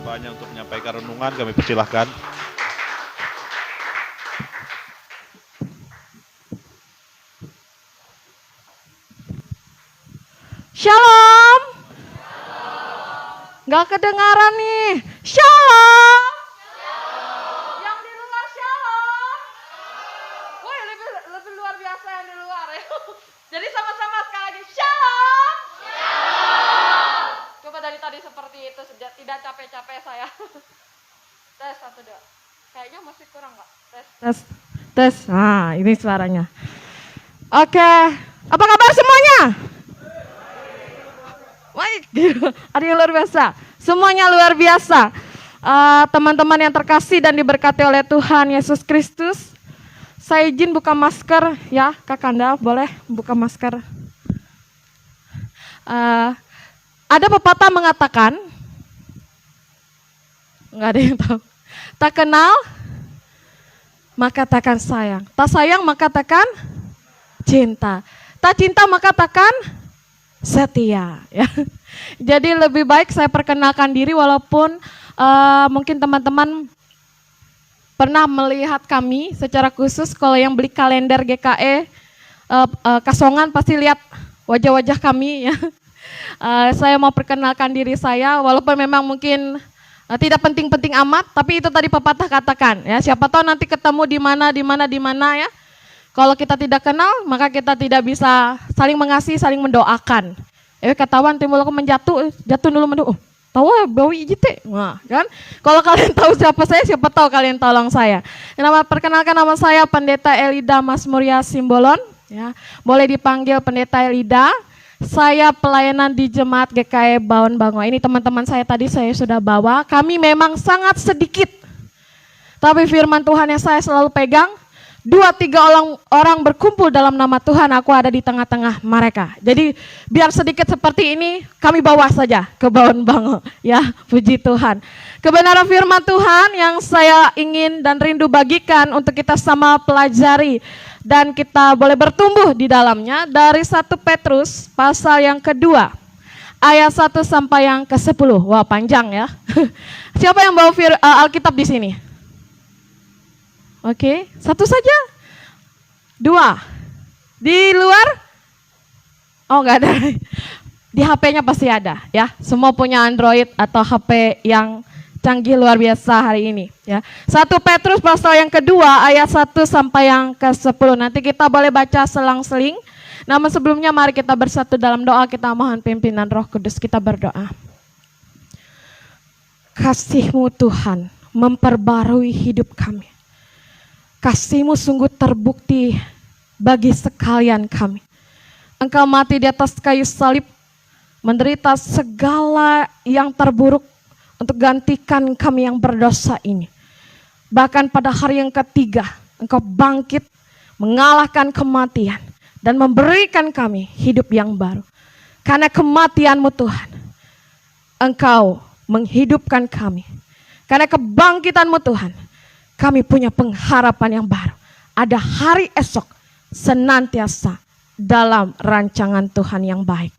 hambanya untuk menyampaikan renungan, kami persilahkan. Shalom. Gak kedengaran nih. Shalom. Yang di luar shalom. Woi, lebih luar biasa yang di luar ya. Jadi sama-sama sekali lagi shalom. Coba dari tadi seperti itu, tidak capek-capek saya. Tes 1, 2. Kayaknya masih kurang nggak? Tes. Nah, ini suaranya. Oke. Apa kabar semuanya? Baik, ada yang luar biasa. Semuanya luar biasa. Teman-teman yang terkasih dan diberkati oleh Tuhan Yesus Kristus. Saya izin buka masker ya, Kak Kanda, boleh buka masker. Ada pepatah mengatakan, nggak ada yang tahu. Tak kenal, maka takkan sayang. Tak sayang, maka takkan cinta. Tak cinta, maka takkan setia ya. Jadi lebih baik saya perkenalkan diri walaupun mungkin teman-teman pernah melihat kami secara khusus. Kalau yang beli kalender GKE Kasongan pasti lihat wajah-wajah kami ya. Saya mau perkenalkan diri saya walaupun memang mungkin tidak penting-penting amat, tapi itu tadi pepatah katakan ya. Siapa tahu nanti ketemu di mana ya. Kalau kita tidak kenal, maka kita tidak bisa saling mengasihi, saling mendoakan. Ketahuan timbul aku jatuh dulu mendoa. Tahu bau ijite. Nah, kan? Kalau kalian tahu siapa saya, siapa tahu kalian tolong saya. Perkenalkan nama saya Pendeta Elida Masmuria Simbolon, ya. Boleh dipanggil Pendeta Elida. Saya pelayanan di Jemaat GKE Baon Bango. Ini teman-teman saya tadi saya sudah bawa. Kami memang sangat sedikit. Tapi firman Tuhan yang saya selalu pegang, 2-3 orang berkumpul dalam nama Tuhan, aku ada di tengah-tengah mereka. Jadi biar sedikit seperti ini, kami bawa saja ke Baon Bango. Ya, puji Tuhan. Kebenaran firman Tuhan yang saya ingin dan rindu bagikan untuk kita sama pelajari. Dan kita boleh bertumbuh di dalamnya dari 1 Petrus pasal yang kedua. Ayat 1 sampai yang ke-10. Wah, panjang ya. Siapa yang bawa Alkitab di sini? Oke, 1 saja. 2. Di luar? Oh, enggak ada. Di HP-nya pasti ada ya. Semua punya Android atau HP yang canggih luar biasa hari ini ya. 1 Petrus pasal yang kedua ayat 1 sampai yang ke-10. Nanti kita boleh baca selang-seling. Namun sebelumnya mari kita bersatu dalam doa, kita mohon pimpinan Roh Kudus, kita berdoa. Kasih-Mu Tuhan memperbarui hidup kami. Kasih-Mu sungguh terbukti bagi sekalian kami. Engkau mati di atas kayu salib, menderita segala yang terburuk untuk gantikan kami yang berdosa ini. Bahkan pada hari yang ketiga, Engkau bangkit, mengalahkan kematian, dan memberikan kami hidup yang baru. Karena kematian-Mu Tuhan, Engkau menghidupkan kami. Karena kebangkitan-Mu Tuhan, kami punya pengharapan yang baru. Ada hari esok senantiasa dalam rancangan Tuhan yang baik.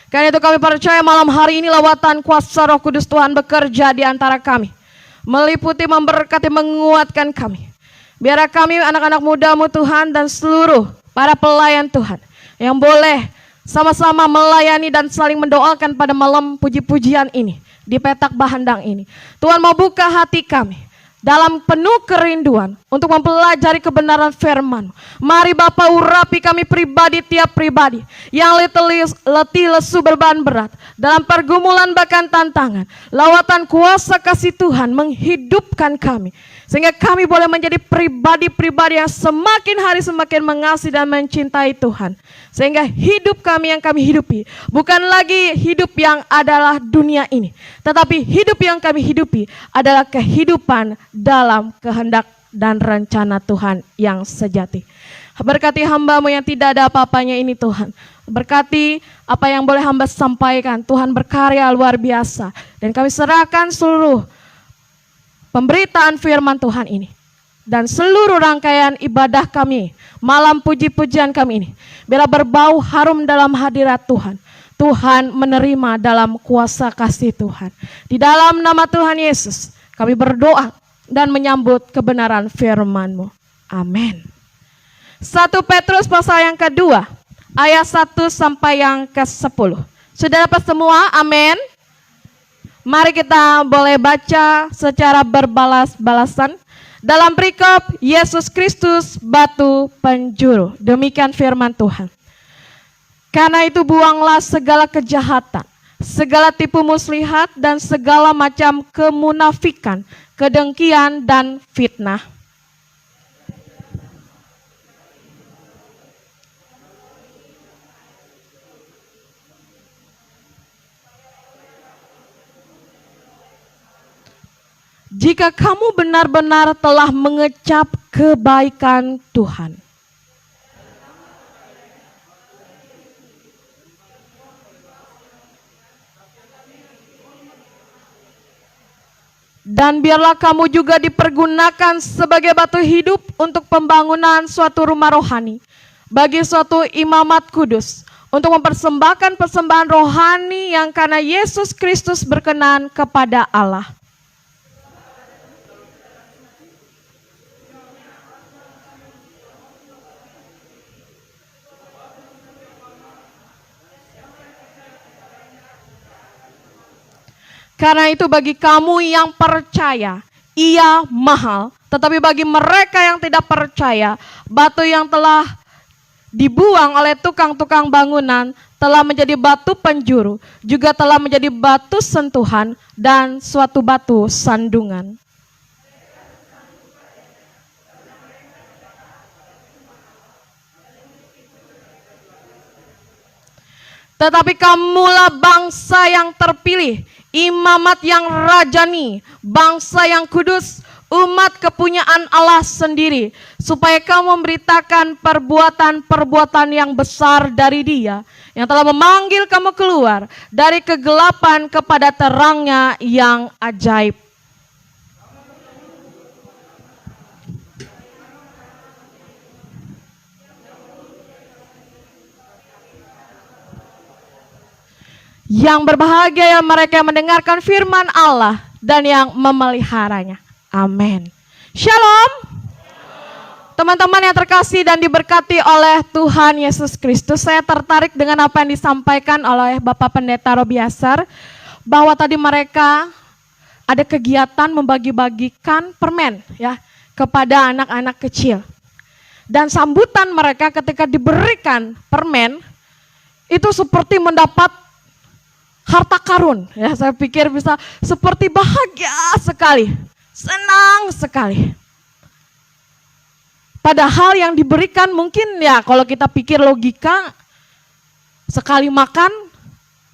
Karena itu kami percaya malam hari ini lawatan kuasa Roh Kudus Tuhan bekerja di antara kami. Meliputi, memberkati, menguatkan kami. Biar kami anak-anak muda-Mu Tuhan dan seluruh para pelayan Tuhan yang boleh sama-sama melayani dan saling mendoakan pada malam puji-pujian ini. Di petak bahandang ini. Tuhan mau buka hati kami dalam penuh kerinduan untuk mempelajari kebenaran firman. Mari Bapa urapi kami pribadi, tiap pribadi yang letih lesu beban berat dalam pergumulan bahkan tantangan. Lawatan kuasa kasih Tuhan menghidupkan kami sehingga kami boleh menjadi pribadi-pribadi yang semakin hari semakin mengasihi dan mencintai Tuhan. Sehingga hidup kami yang kami hidupi bukan lagi hidup yang adalah dunia ini, tetapi hidup yang kami hidupi adalah kehidupan dalam kehendak dan rencana Tuhan yang sejati. Berkati hamba-Mu yang tidak ada apa-apanya ini Tuhan. Berkati apa yang boleh hamba sampaikan. Tuhan berkarya luar biasa. Dan kami serahkan seluruh pemberitaan firman Tuhan ini. Dan seluruh rangkaian ibadah kami, malam puji-pujian kami ini. Biarlah berbau harum dalam hadirat Tuhan. Tuhan menerima dalam kuasa kasih Tuhan. Di dalam nama Tuhan Yesus, kami berdoa dan menyambut kebenaran firman-Mu. Amin. 1 Petrus pasal yang kedua, ayat 1 sampai yang ke-10. Sudah dapat semua? Amin. Mari kita boleh baca secara berbalas-balasan. Dalam perikop Yesus Kristus batu penjuru. Demikian firman Tuhan. Karena itu buanglah segala kejahatan, segala tipu muslihat dan segala macam kemunafikan, kedengkian dan fitnah. Jika kamu benar-benar telah mengecap kebaikan Tuhan, dan biarlah kamu juga dipergunakan sebagai batu hidup untuk pembangunan suatu rumah rohani, bagi suatu imamat kudus, untuk mempersembahkan persembahan rohani yang karena Yesus Kristus berkenan kepada Allah. Karena itu bagi kamu yang percaya, ia mahal. Tetapi bagi mereka yang tidak percaya, batu yang telah dibuang oleh tukang-tukang bangunan telah menjadi batu penjuru, juga telah menjadi batu sentuhan dan suatu batu sandungan. Tetapi kamulah bangsa yang terpilih, imamat yang rajani, bangsa yang kudus, umat kepunyaan Allah sendiri, supaya kamu memberitakan perbuatan-perbuatan yang besar dari Dia, yang telah memanggil kamu keluar dari kegelapan kepada terangnya yang ajaib. Yang berbahagia yang mereka yang mendengarkan firman Allah dan yang memeliharanya. Amin. Shalom. Teman-teman yang terkasih dan diberkati oleh Tuhan Yesus Kristus, saya tertarik dengan apa yang disampaikan oleh Bapak Pendeta Robi Asar, bahwa tadi mereka ada kegiatan membagi-bagikan permen ya kepada anak-anak kecil. Dan sambutan mereka ketika diberikan permen itu seperti mendapat harta karun, ya saya pikir bisa seperti bahagia sekali, senang sekali. Padahal yang diberikan mungkin ya kalau kita pikir logika, sekali makan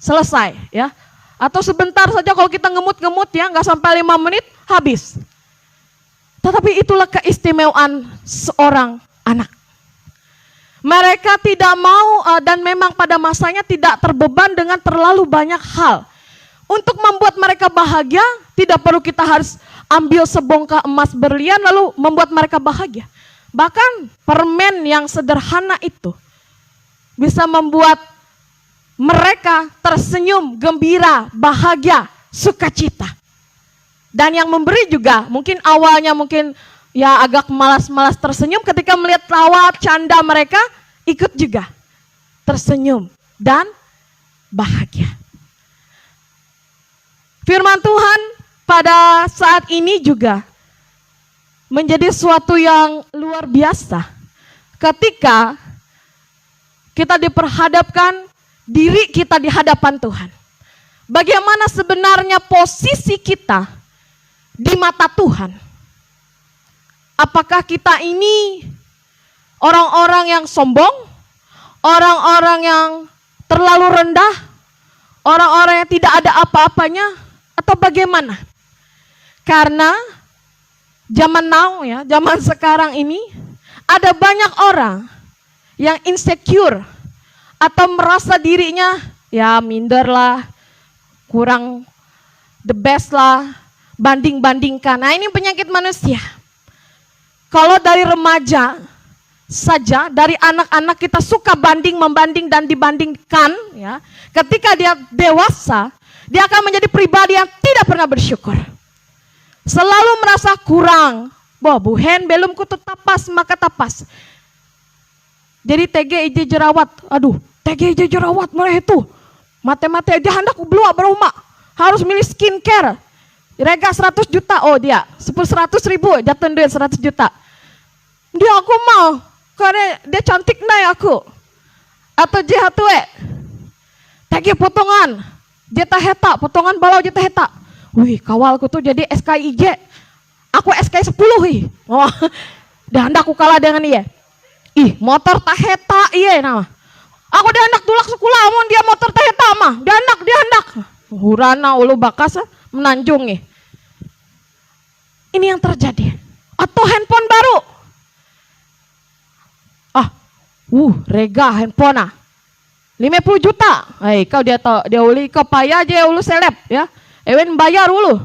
selesai ya. Atau sebentar saja kalau kita ngemut-ngemut ya, nggak sampai 5 menit habis. Tetapi itulah keistimewaan seorang anak. Mereka tidak mau dan memang pada masanya tidak terbeban dengan terlalu banyak hal. Untuk membuat mereka bahagia, tidak perlu kita harus ambil sebongkah emas berlian lalu membuat mereka bahagia. Bahkan permen yang sederhana itu bisa membuat mereka tersenyum, gembira, bahagia, sukacita. Dan yang memberi juga mungkin awalnya mungkin ya agak malas-malas tersenyum, ketika melihat tawa canda mereka ikut juga tersenyum dan bahagia. Firman Tuhan pada saat ini juga menjadi suatu yang luar biasa ketika kita diperhadapkan diri kita di hadapan Tuhan. Bagaimana sebenarnya posisi kita di mata Tuhan? Apakah kita ini orang-orang yang sombong, orang-orang yang terlalu rendah, orang-orang yang tidak ada apa-apanya, atau bagaimana? Karena zaman now ya, zaman sekarang ini ada banyak orang yang insecure atau merasa dirinya ya minder lah, kurang the best lah, banding-bandingkan. Nah ini penyakit manusia. Kalau dari remaja saja dari anak-anak kita suka banding, membanding dan dibandingkan, ya. Ketika dia dewasa, dia akan menjadi pribadi yang tidak pernah bersyukur. Selalu merasa kurang. Wah, buhen belum kutu tapas maka tapas. Jadi TG jerawat. Aduh, TG jerawat mereka itu. Mate-mate dia hendak belum berumah. Harus milih skincare. Rega 100 juta, oh dia 100 ribu jatuh duit 100 juta. Dia aku mau, karena dia cantik naik aku. Atau dia hatue, tagi potongan, dia tak heta, potongan balau dia tak heta. Wih, kawalku tuh jadi SKIJ, aku SK 10 ih. Oh, dah hendak aku kalah dengan dia. Ih, motor tak heta iya nama. Aku dia hendak tulak sekolah, amun dia motor tak heta mah, dia hendak. Hurana ulu bakas menanjungi. Ini yang terjadi. Atau handphone baru. Rega handphone 50 juta. Kau dia uli kau payah aja ulu seleb ya. Ewen bayar ulu.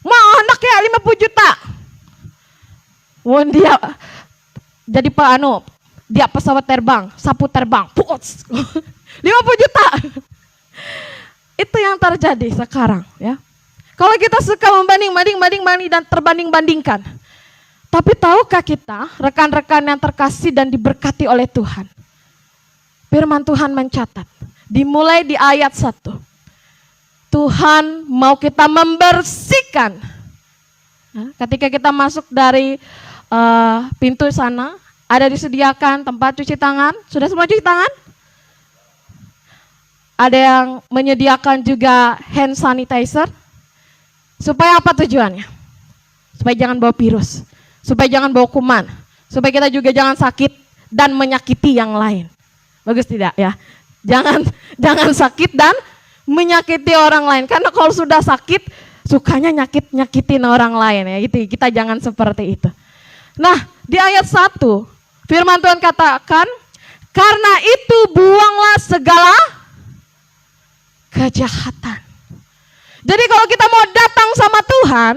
Mau hendak ya 50 juta. Won dia jadi dia pesawat terbang, sapu terbang. Puts. 50 juta. Itu yang terjadi sekarang ya. Kalau kita suka membanding dan terbanding-bandingkan. Tapi tahukah kita, rekan-rekan yang terkasih dan diberkati oleh Tuhan? Firman Tuhan mencatat, dimulai di ayat 1. Tuhan mau kita membersihkan. Ketika kita masuk dari pintu sana, ada disediakan tempat cuci tangan. Sudah semua cuci tangan? Ada yang menyediakan juga hand sanitizer. Supaya apa tujuannya? Supaya jangan bawa virus. Supaya jangan bawa kuman, supaya kita juga jangan sakit dan menyakiti yang lain. Bagus tidak ya? Jangan sakit dan menyakiti orang lain. Karena kalau sudah sakit, sukanya nyakitin orang lain ya. Gitu. Kita jangan seperti itu. Nah, di ayat 1, firman Tuhan katakan, karena itu buanglah segala kejahatan. Jadi kalau kita mau datang sama Tuhan,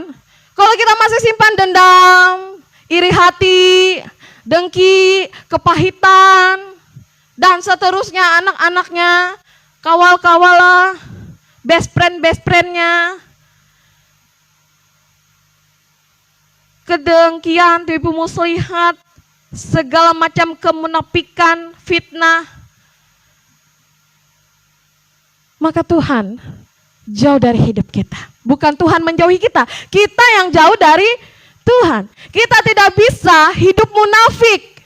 kalau kita masih simpan dendam, iri hati, dengki, kepahitan, dan seterusnya anak-anaknya, kawal-kawalah, best friend-nya, kedengkian, tipu muslihat, segala macam kemunafikan, fitnah, maka Tuhan jauh dari hidup kita. Bukan Tuhan menjauhi kita, kita yang jauh dari Tuhan. Kita tidak bisa hidup munafik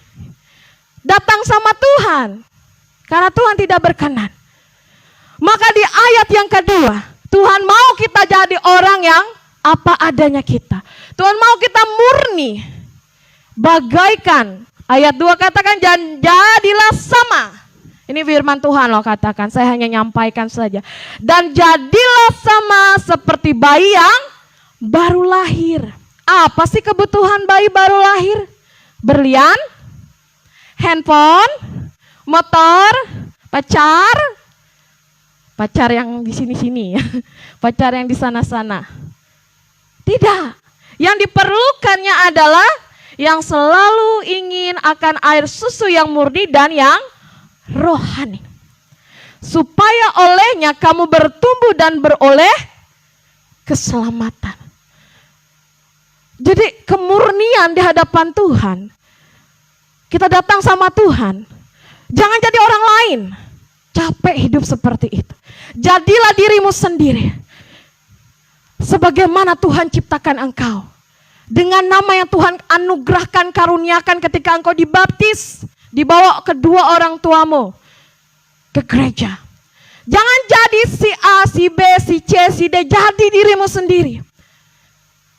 datang sama Tuhan, karena Tuhan tidak berkenan. Maka di ayat yang kedua, Tuhan mau kita jadi orang yang apa adanya kita. Tuhan mau kita murni, bagaikan ayat 2 katakan, jadilah sama. Ini firman Tuhan loh katakan, saya hanya nyampaikan saja. Dan jadilah sama seperti bayi yang baru lahir. Apa sih kebutuhan bayi baru lahir? Berlian, handphone, motor, pacar yang di sini-sini, pacar yang di sana-sana. Tidak. Yang diperlukannya adalah yang selalu ingin akan air susu yang murni dan yang rohani, supaya olehnya kamu bertumbuh dan beroleh keselamatan. Jadi kemurnian di hadapan Tuhan, kita datang sama Tuhan, jangan jadi orang lain. Capek hidup seperti itu. Jadilah dirimu sendiri, sebagaimana Tuhan ciptakan engkau, dengan nama yang Tuhan anugerahkan, karuniakan ketika engkau dibaptis, dibawa kedua orang tuamu ke gereja. Jangan jadi si A, si B, si C, si D. Jadi dirimu sendiri.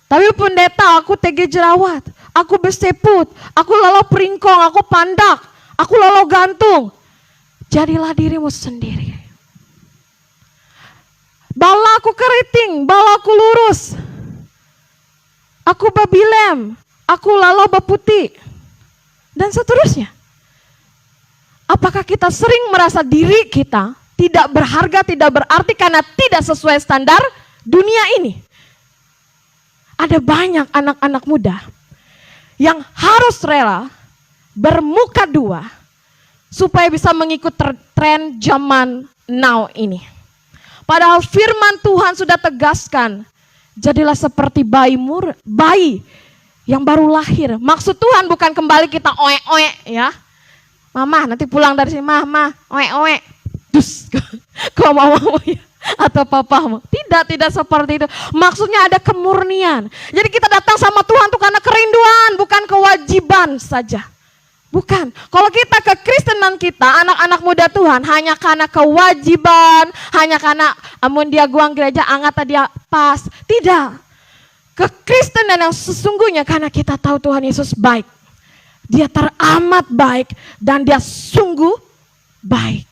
Tapi pendeta, aku TG jerawat, aku berseput, aku lalu peringkong, aku pandak, aku lalu gantung. Jadilah dirimu sendiri. Bala aku keriting, bala aku lurus. Aku babilem, aku lalu baputih. Dan seterusnya. Apakah kita sering merasa diri kita tidak berharga, tidak berarti karena tidak sesuai standar dunia ini? Ada banyak anak-anak muda yang harus rela bermuka dua supaya bisa mengikut tren zaman now ini. Padahal firman Tuhan sudah tegaskan, jadilah seperti bayi yang baru lahir. Maksud Tuhan bukan kembali kita oe-oe ya. Mama nanti pulang dari sini, mama oe-oe. Dus, kau mau ya? Atau papa mau? Tidak seperti itu. Maksudnya ada kemurnian. Jadi kita datang sama Tuhan tuh karena kerinduan, bukan kewajiban saja. Bukan. Kalau kita kekristenan kita, anak-anak muda Tuhan, hanya karena kewajiban, hanya karena amun dia guang gereja, angkat dia pas. Tidak. Kekristenan yang sesungguhnya karena kita tahu Tuhan Yesus baik. Dia teramat baik dan dia sungguh baik.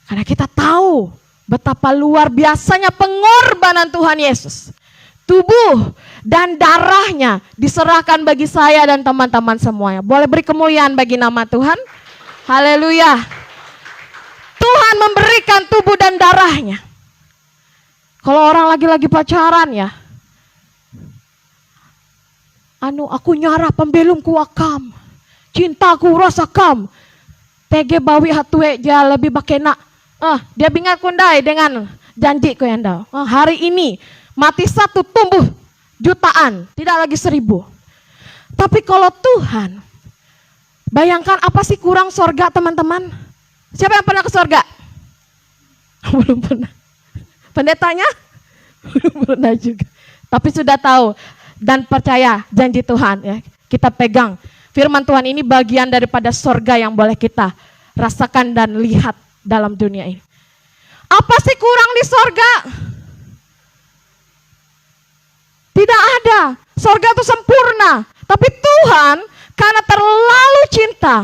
Karena kita tahu betapa luar biasanya pengorbanan Tuhan Yesus. Tubuh dan darahnya diserahkan bagi saya dan teman-teman semuanya. Boleh beri kemuliaan bagi nama Tuhan. Haleluya. Tuhan memberikan tubuh dan darahnya. Kalau orang lagi pacaran ya, aku nyarah pembelumku akam, cintaku rasakam, tege bawi hatue ja lebih bakena. Dia bingat kundai dengan janji ko yang dah. Hari ini mati satu tumbuh jutaan, tidak lagi 1000. Tapi kalau Tuhan, bayangkan apa sih kurang sorga teman-teman? Siapa yang pernah ke sorga? Belum pernah. Pendetanya? Belum pernah juga. Tapi sudah tahu dan percaya janji Tuhan ya. Kita pegang firman Tuhan ini bagian daripada sorga yang boleh kita rasakan dan lihat dalam dunia ini. Apa sih kurang di sorga? Tidak ada. Sorga itu sempurna. Tapi Tuhan karena terlalu cinta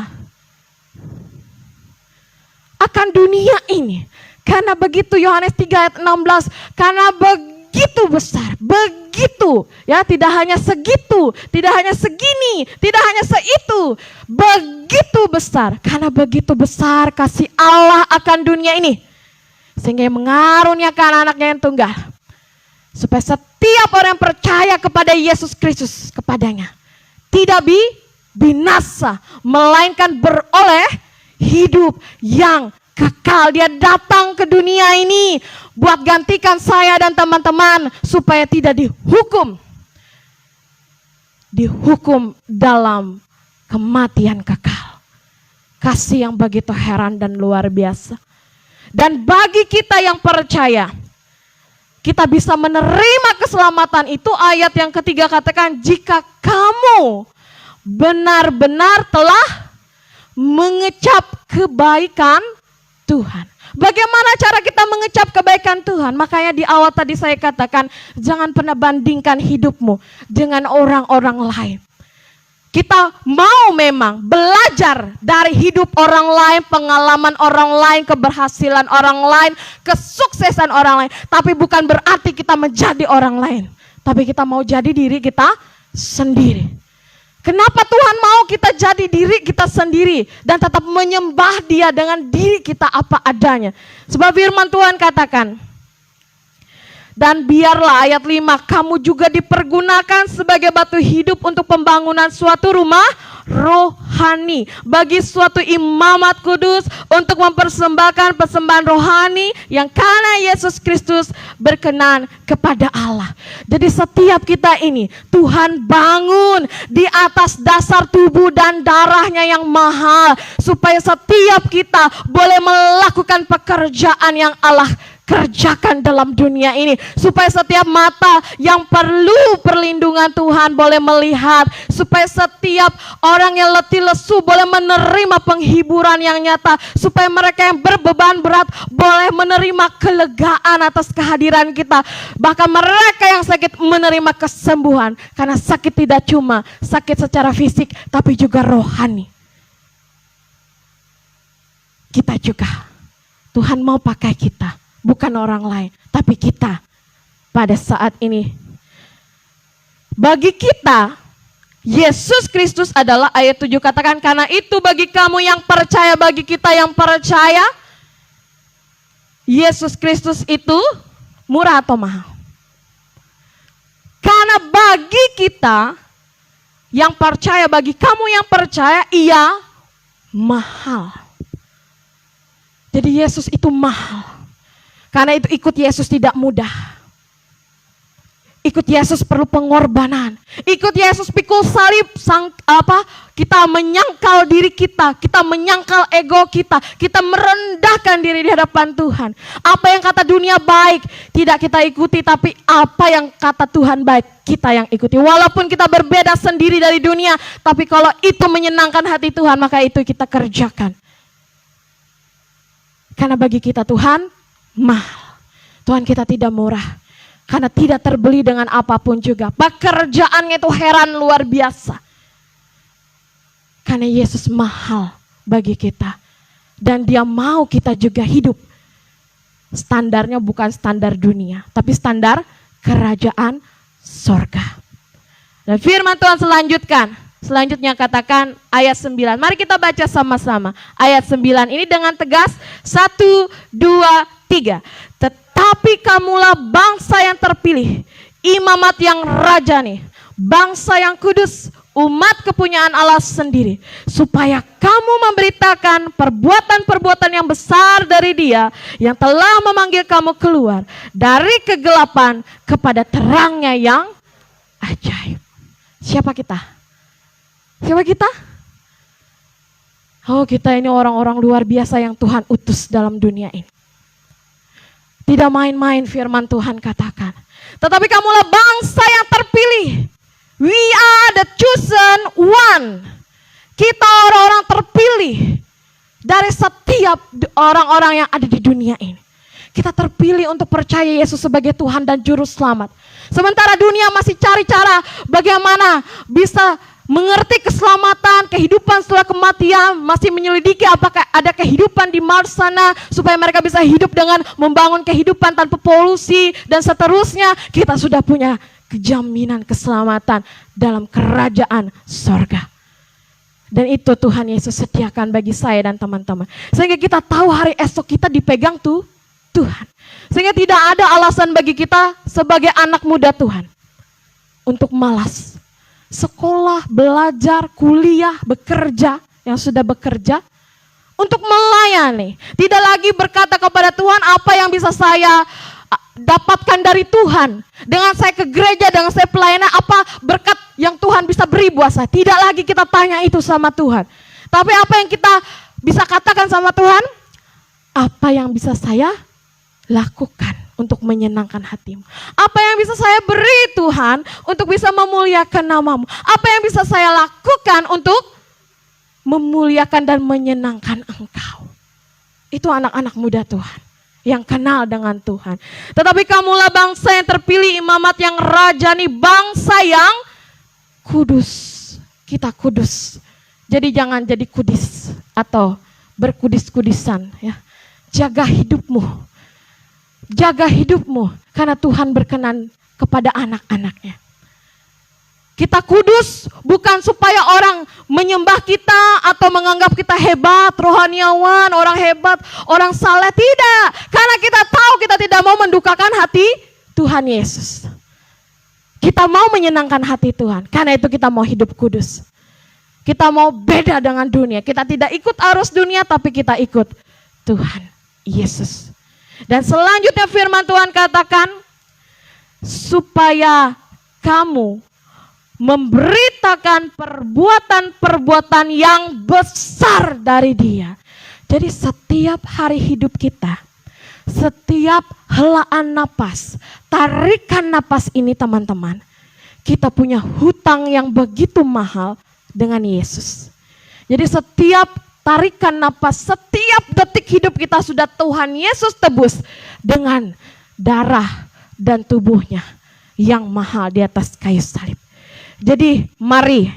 akan dunia ini. Karena begitu Yohanes 3 ayat 16. Karena begitu besar. Begitu. Ya, tidak hanya segitu. Tidak hanya segini. Tidak hanya seitu. Begitu besar. Karena begitu besar kasih Allah akan dunia ini. Sehingga mengaruniakan anaknya yang tunggal. Supaya setiap orang yang percaya kepada Yesus Kristus kepadanya. Tidak binasa. Melainkan beroleh hidup yang kekal. Dia datang ke dunia ini buat gantikan saya dan teman-teman supaya tidak dihukum. Dihukum dalam kematian kekal. Kasih yang begitu heran dan luar biasa. Dan bagi kita yang percaya, kita bisa menerima keselamatan itu. Ayat yang ketiga katakan, jika kamu benar-benar telah mengecap kebaikan Tuhan. Bagaimana cara kita mengecap kebaikan Tuhan? Makanya di awal tadi saya katakan, jangan pernah bandingkan hidupmu dengan orang-orang lain. Kita mau memang belajar dari hidup orang lain, pengalaman orang lain, keberhasilan orang lain, kesuksesan orang lain. Tapi bukan berarti kita menjadi orang lain. Tapi kita mau jadi diri kita sendiri. Kenapa Tuhan mau kita jadi diri kita sendiri dan tetap menyembah Dia dengan diri kita apa adanya? Sebab firman Tuhan katakan, dan biarlah ayat 5, kamu juga dipergunakan sebagai batu hidup untuk pembangunan suatu rumah rohani. Bagi suatu imamat kudus untuk mempersembahkan persembahan rohani yang karena Yesus Kristus berkenan kepada Allah. Jadi setiap kita ini Tuhan bangun di atas dasar tubuh dan darahnya yang mahal. Supaya setiap kita boleh melakukan pekerjaan yang Allah kerjakan dalam dunia ini. Supaya setiap mata yang perlu perlindungan Tuhan boleh melihat. Supaya setiap orang yang letih lesu boleh menerima penghiburan yang nyata. Supaya mereka yang berbeban berat boleh menerima kelegaan atas kehadiran kita. Bahkan mereka yang sakit menerima kesembuhan. Karena sakit tidak cuma sakit secara fisik, tapi juga rohani. Kita juga, Tuhan mau pakai kita. Bukan orang lain, tapi kita pada saat ini. Bagi kita, Yesus Kristus adalah ayat 7 katakan, karena itu bagi kamu yang percaya, bagi kita yang percaya, Yesus Kristus itu murah atau mahal? Karena bagi kita, yang percaya, bagi kamu yang percaya, ia mahal. Jadi Yesus itu mahal. Karena itu ikut Yesus tidak mudah. Ikut Yesus perlu pengorbanan. Ikut Yesus pikul salib, kita menyangkal diri kita menyangkal ego kita merendahkan diri di hadapan Tuhan. Apa yang kata dunia baik tidak kita ikuti, tapi apa yang kata Tuhan baik kita yang ikuti. Walaupun kita berbeda sendiri dari dunia, tapi kalau itu menyenangkan hati Tuhan, maka itu kita kerjakan. Karena bagi kita Tuhan mahal. Tuhan kita tidak murah. Karena tidak terbeli dengan apapun juga. Pekerjaannya itu heran luar biasa. Karena Yesus mahal bagi kita. Dan dia mau kita juga hidup. Standarnya bukan standar dunia, tapi standar kerajaan sorga. Dan firman Tuhan selanjutnya katakan ayat 9. Mari kita baca sama-sama. Ayat 9 ini dengan tegas. 1, 2, 3. Tetapi kamulah bangsa yang terpilih, imamat yang rajani, bangsa yang kudus, umat kepunyaan Allah sendiri, supaya kamu memberitakan perbuatan-perbuatan yang besar dari Dia yang telah memanggil kamu keluar dari kegelapan kepada terangnya yang ajaib. Siapa kita? Siapa kita? Oh, kita ini orang-orang luar biasa yang Tuhan utus dalam dunia ini. Tidak main-main firman Tuhan katakan. Tetapi kamulah bangsa yang terpilih. We are the chosen one. Kita orang-orang terpilih dari setiap orang-orang yang ada di dunia ini. Kita terpilih untuk percaya Yesus sebagai Tuhan dan Juru Selamat. Sementara dunia masih cari cara bagaimana bisa mengerti keselamatan, kehidupan setelah kematian, masih menyelidiki apakah ada kehidupan di Mars sana, supaya mereka bisa hidup dengan membangun kehidupan tanpa polusi dan seterusnya. Kita sudah punya kejaminan keselamatan dalam kerajaan sorga. Dan itu Tuhan Yesus sediakan bagi saya dan teman-teman. Sehingga kita tahu hari esok kita dipegang Tuhan. Sehingga tidak ada alasan bagi kita sebagai anak muda Tuhan untuk malas. Sekolah, belajar, kuliah, bekerja, yang sudah bekerja untuk melayani. Tidak lagi berkata kepada Tuhan apa yang bisa saya dapatkan dari Tuhan. Dengan saya ke gereja, dengan saya pelayanan, apa berkat yang Tuhan bisa beri buat saya. Tidak lagi kita tanya itu sama Tuhan. Tapi apa yang kita bisa katakan sama Tuhan? Apa yang bisa saya lakukan untuk menyenangkan hatimu? Apa yang bisa saya beri Tuhan untuk bisa memuliakan namamu? Apa yang bisa saya lakukan untuk memuliakan dan menyenangkan Engkau? Itu anak-anak muda Tuhan yang kenal dengan Tuhan. Tetapi kamulah bangsa yang terpilih, imamat yang rajani, bangsa yang kudus. Kita kudus. Jadi jangan jadi kudis atau berkudis-kudisan ya. Jaga hidupmu. Jaga hidupmu, karena Tuhan berkenan kepada anak-anaknya. Kita kudus bukan supaya orang menyembah kita atau menganggap kita hebat, rohaniawan, orang hebat, orang saleh. Tidak, karena kita tahu kita tidak mau mendukakan hati Tuhan Yesus. Kita mau menyenangkan hati Tuhan, karena itu kita mau hidup kudus. Kita mau beda dengan dunia, kita tidak ikut arus dunia, tapi kita ikut Tuhan Yesus. Dan selanjutnya firman Tuhan katakan, supaya kamu memberitakan perbuatan-perbuatan yang besar dari Dia. Jadi setiap hari hidup kita, setiap helaan napas, tarikan napas ini teman-teman, kita punya hutang yang begitu mahal dengan Yesus. Jadi setiap tarikan napas, setiap detik hidup kita sudah Tuhan Yesus tebus dengan darah dan tubuhnya yang mahal di atas kayu salib. Jadi mari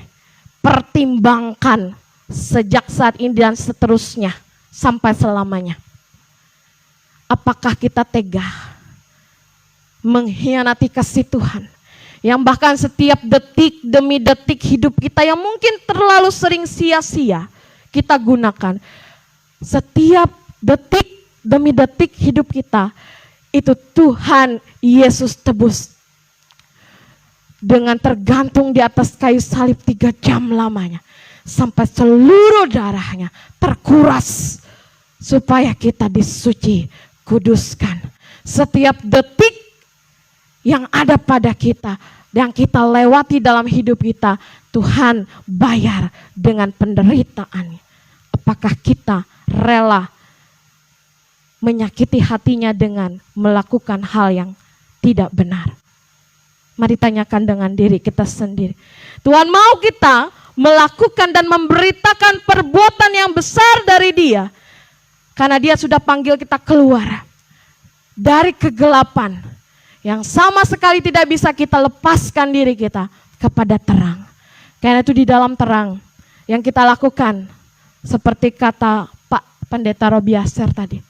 pertimbangkan sejak saat ini dan seterusnya sampai selamanya. Apakah kita tega mengkhianati kasih Tuhan? Yang bahkan setiap detik demi detik hidup kita yang mungkin terlalu sering sia-sia, kita gunakan. Setiap detik demi detik hidup kita, itu Tuhan Yesus tebus. dengan tergantung di atas kayu salib 3 jam lamanya. Sampai seluruh darahnya terkuras. Supaya kita disuci, kuduskan. Setiap detik yang ada pada kita, yang kita lewati dalam hidup kita, Tuhan bayar dengan penderitaannya. Apakah kita rela menyakiti hatinya dengan melakukan hal yang tidak benar? Mari tanyakan dengan diri kita sendiri. Tuhan mau kita melakukan dan memberitakan perbuatan yang besar dari Dia. Karena Dia sudah panggil kita keluar dari kegelapan yang sama sekali tidak bisa kita lepaskan diri kita kepada terang. Karena itu di dalam terang yang kita lakukan, seperti kata Pak Pendeta Robiaser tadi,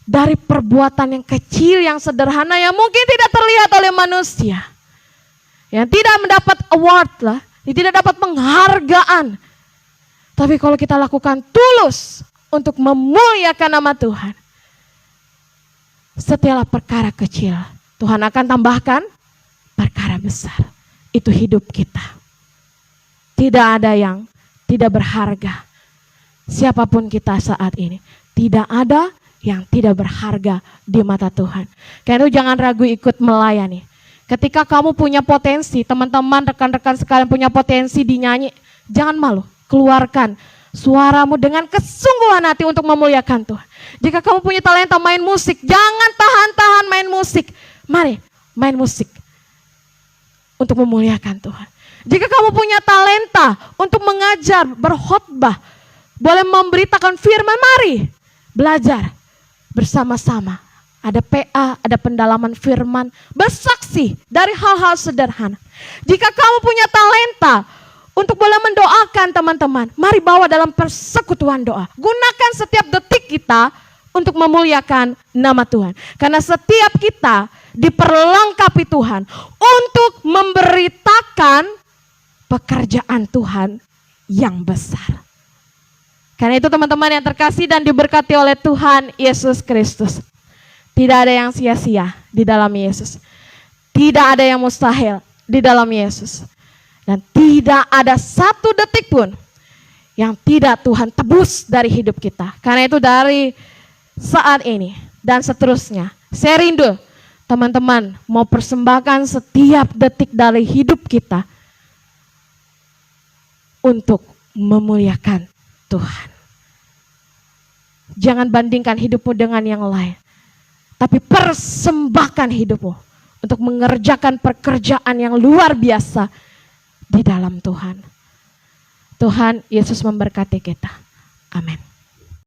dari perbuatan yang kecil, yang sederhana, yang mungkin tidak terlihat oleh manusia, yang tidak mendapat award lah, yang tidak dapat penghargaan, tapi kalau kita lakukan tulus untuk memuliakan nama Tuhan, setiap perkara kecil Tuhan akan tambahkan perkara besar. Itu hidup kita. Tidak ada yang tidak berharga. Siapapun kita saat ini, tidak ada yang tidak berharga di mata Tuhan. Karena itu jangan ragu ikut melayani. Ketika kamu punya potensi, teman-teman, rekan-rekan sekalian punya potensi dinyanyi, jangan malu, keluarkan suaramu dengan kesungguhan hati untuk memuliakan Tuhan. Jika kamu punya talenta main musik, jangan tahan-tahan main musik. Mari main musik untuk memuliakan Tuhan. Jika kamu punya talenta untuk mengajar, berkhotbah, boleh memberitakan firman, mari belajar bersama-sama. Ada PA, ada pendalaman firman, bersaksi dari hal-hal sederhana. Jika kamu punya talenta untuk boleh mendoakan teman-teman, mari bawa dalam persekutuan doa. Gunakan setiap detik kita untuk memuliakan nama Tuhan. Karena setiap kita diperlengkapi Tuhan untuk memberitakan pekerjaan Tuhan yang besar. Karena itu teman-teman yang terkasih dan diberkati oleh Tuhan Yesus Kristus, tidak ada yang sia-sia di dalam Yesus. Tidak ada yang mustahil di dalam Yesus. Dan tidak ada satu detik pun yang tidak Tuhan tebus dari hidup kita. Karena itu dari saat ini dan seterusnya, saya rindu teman-teman mau persembahkan setiap detik dari hidup kita untuk memuliakan Tuhan. Jangan bandingkan hidupmu dengan yang lain, tapi persembahkan hidupmu untuk mengerjakan pekerjaan yang luar biasa di dalam Tuhan. Tuhan Yesus memberkati kita. Amin.